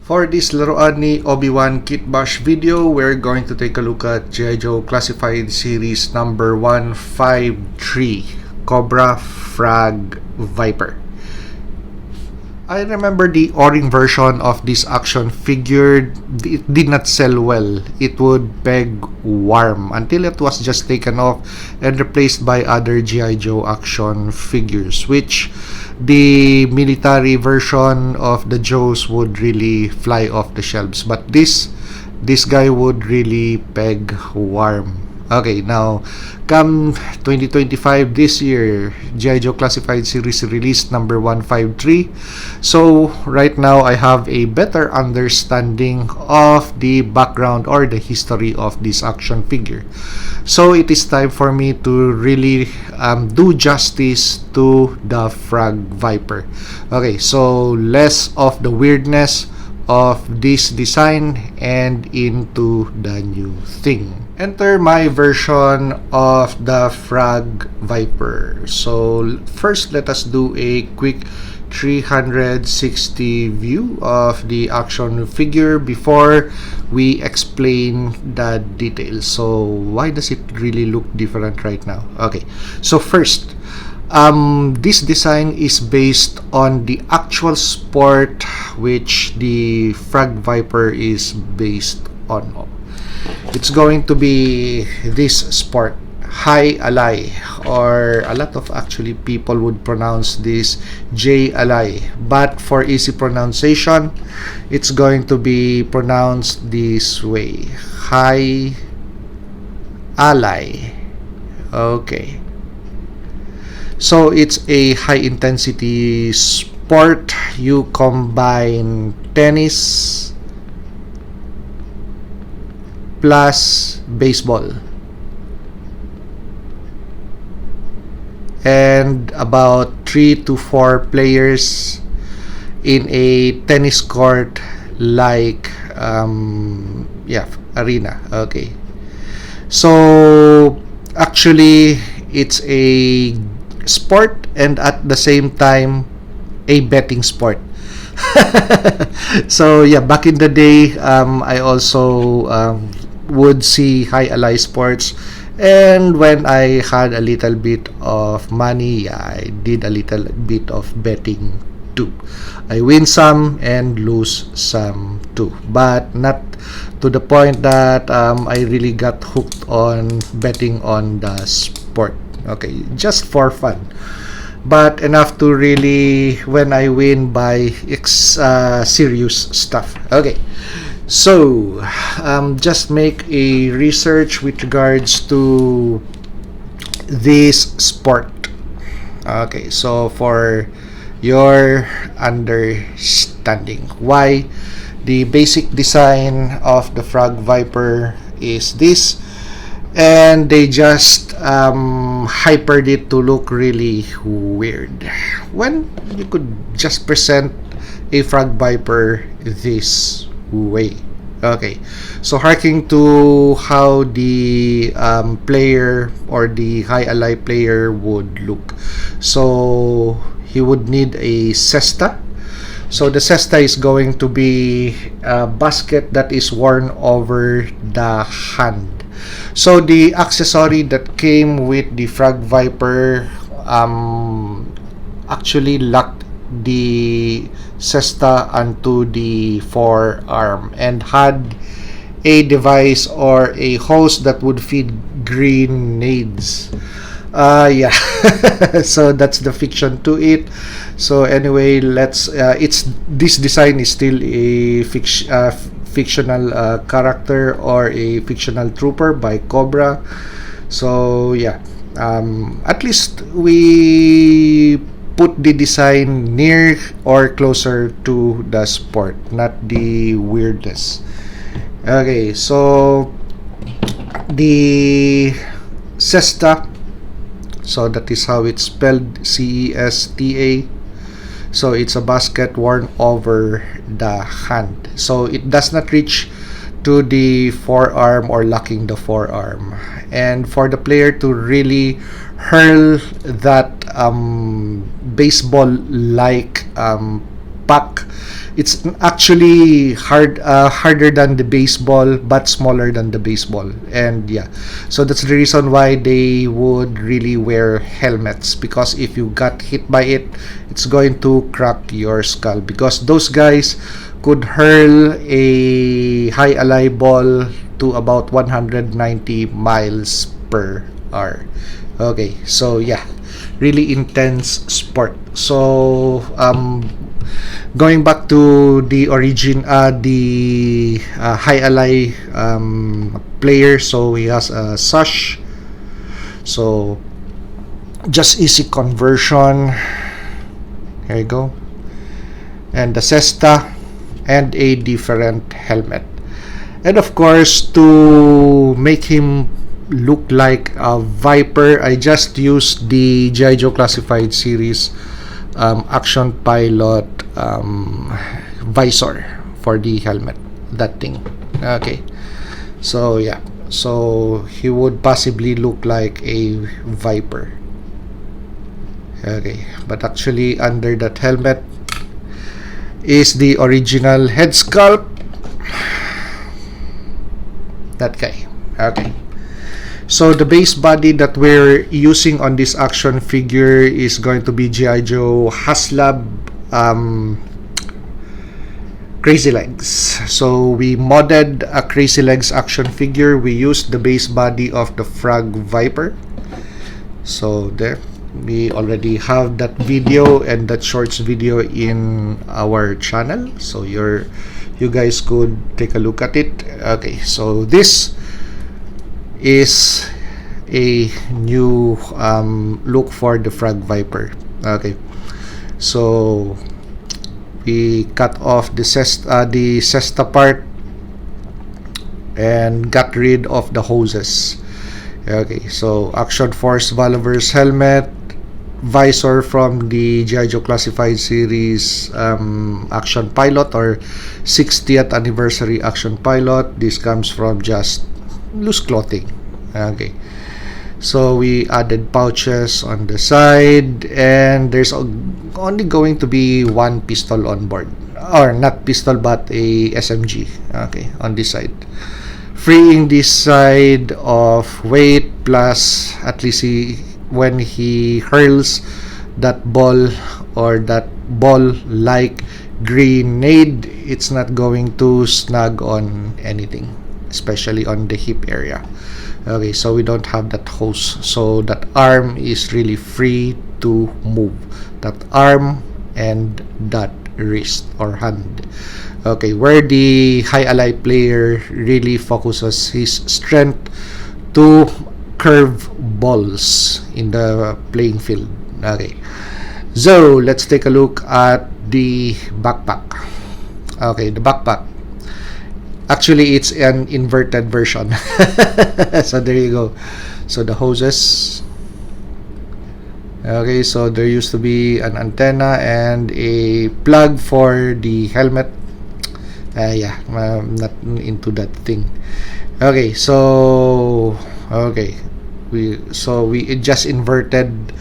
For this laruan ni Obi-Wan Kitbash video, we're going to take a look at G.I. Joe Classified Series number 153, Cobra Frag Viper. I remember the O-ring version of this action figure, it did not sell well. It would peg warm until it was just taken off and replaced by other G.I. Joe action figures, which the military version of the Joes would really fly off the shelves. But this guy would really peg warm. Okay, now come 2025, this year, G.I. Joe Classified Series released number 153. So right now I have a better understanding of the background or the history of this action figure. So it is time for me to really do justice to the Frag Viper. Okay, so less of the weirdness of this design and into the new thing. Enter my version of the Frag Viper. So first, let us do a quick 360 view of the action figure before we explain the details. So why does it really look different right now? Okay, so first, this design is based on the actual sport which the Frag Viper is based on. It's going to be this sport, High Ally, or a lot of actually people would pronounce this J Ally, but for easy pronunciation, it's going to be pronounced this way, High Ally. Okay. So it's a high intensity sport. You combine tennis plus baseball and about 3 to 4 players in a tennis court like arena. Okay, so actually it's a sport and at the same time a betting sport. So yeah, back in the day, I also would see High Ally Sports, and when I had a little bit of money, yeah, I did a little bit of betting too. I win some and lose some too, but not to the point that I really got hooked on betting on the sport. Okay, just for fun, but enough to really, when I win, buy serious stuff. Okay, so just make a research with regards to this sport. Okay, so for your understanding why the basic design of the Frag Viper is this, and they just hypered it to look really weird when you could just present a Frag Viper this way. Okay, so harking to how the player or the High Ally player would look, so he would need a cesta. So the cesta is going to be a basket that is worn over the hand. So the accessory that came with the Frag Viper actually locked the cesta onto the forearm and had a device or a hose that would feed grenades. Yeah. So that's the fiction to it. So anyway, let's this design is still a fictional character or a fictional trooper by Cobra. So yeah, at least we put the design near or closer to the sport, not the weirdness. Okay, so the cesta, so that is how it's spelled, CESTA. So it's a basket worn over the hand, so it does not reach to the forearm or locking the forearm. And for the player to really hurl that baseball like puck, It's actually harder than the baseball, but smaller than the baseball. And yeah, so that's the reason why they would really wear helmets, because if you got hit by it, it's going to crack your skull, because those guys could hurl a high ally ball to about 190 miles per hour. Okay, so yeah, really intense sport. So going back to the high ally player, so he has a sash, so just easy conversion. Here you go, and the cesta, and a different helmet. And of course, to make him look like a Viper, I just used the G.I. Joe Classified Series Action Pilot visor for the helmet, that thing. Okay, so yeah, so he would possibly look like a Viper. Okay, but actually under that helmet is the original head sculpt, that guy. Okay, so the base body that we're using on this action figure is going to be G.I. Joe Haslab Crazy Legs. So we modded a Crazy Legs action figure. We used the base body of the Frag Viper. So there, we already have that video and that shorts video in our channel, so you guys could take a look at it. Okay, so this is a new look for the Frag Viper. Okay, so we cut off the cesta part and got rid of the hoses. Okay, so Action Force Valver's helmet, visor from the G.I. Joe Classified Series Action Pilot, or 60th anniversary Action Pilot. This comes from just loose clothing. Okay, so we added pouches on the side, and there's only going to be one pistol on board, or not pistol but a SMG. Okay, on this side, freeing this side of weight, plus at least when he hurls that ball or that ball like grenade, it's not going to snag on anything, especially on the hip area. Okay, so we don't have that hose, so that arm is really free to move, that arm and that wrist or hand. Okay, where the high ally player really focuses his strength to curve balls in the playing field. Okay, so let's take a look at the backpack. Okay, the backpack, actually it's an inverted version. So there you go. So the hoses. Okay, so there used to be an antenna and a plug for the helmet. Yeah, I'm not into that thing. Okay, so we just inverted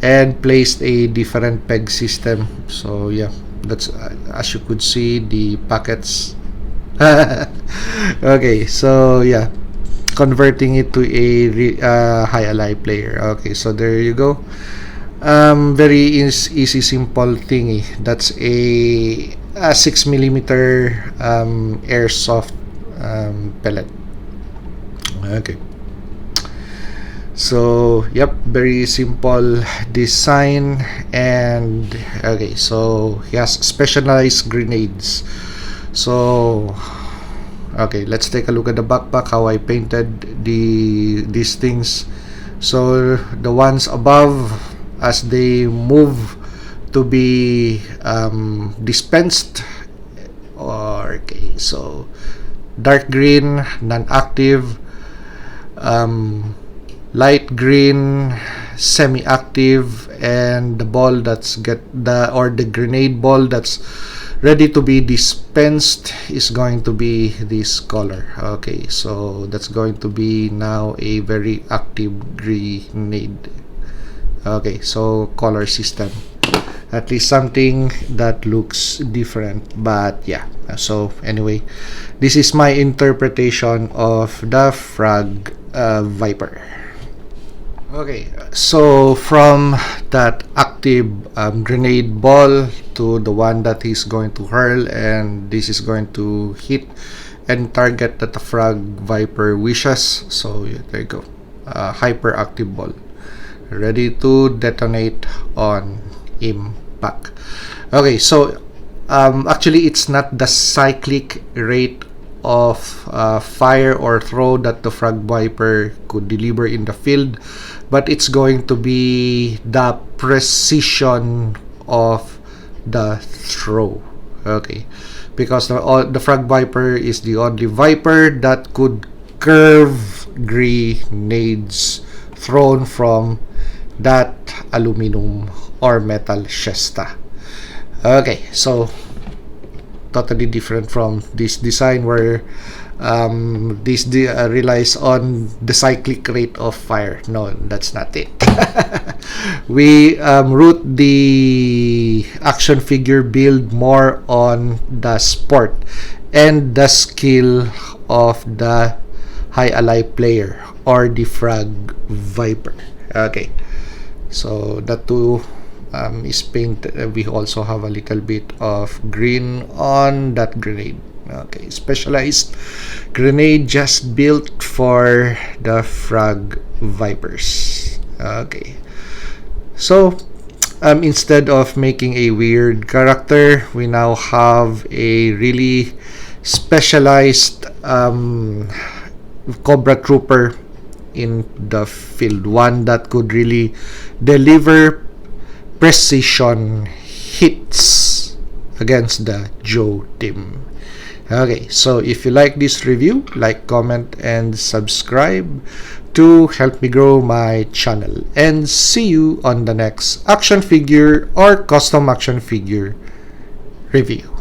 and placed a different peg system. So yeah, that's as you could see the packets. Okay, so yeah, converting it to a high ally player. Okay, so there you go. Very easy, simple thingy. That's a 6mm airsoft pellet. Okay, so yep, very simple design. And okay, so he has specialized grenades. So okay, let's take a look at the backpack, how I painted these things. So the ones above, as they move to be dispensed, okay, so dark green, non-active, light green, semi-active, and the ball that's the grenade ball that's ready to be dispensed is going to be this color. Okay, so that's going to be now a very active grenade. Okay, so color system. At least something that looks different. But yeah, so anyway, this is my interpretation of the Frag Viper. Okay, so from that active grenade ball to the one that he's going to hurl, and this is going to hit and target that the Frag Viper wishes. So yeah, there you go, hyperactive ball, ready to detonate on impact. Okay, so actually it's not the cyclic rate of fire or throw that the Frag Viper could deliver in the field, but it's going to be the precision of the throw. Okay, because the Frag Viper is the only Viper that could curve grenades thrown from that aluminum or metal cesta. Okay, so totally different from this design where this relies on the cyclic rate of fire. No, that's not it. We root the action figure build more on the sport and the skill of the high ally player or the Frag Viper. Okay, so that too is painted. We also have a little bit of green on that grenade. Okay, specialized grenade just built for the Frag Vipers. Okay, so instead of making a weird character, we now have a really specialized Cobra Trooper in the field, one that could really deliver precision hits against the Joe team. Okay, so if you like this review, like, comment, and subscribe to help me grow my channel. And see you on the next action figure or custom action figure review.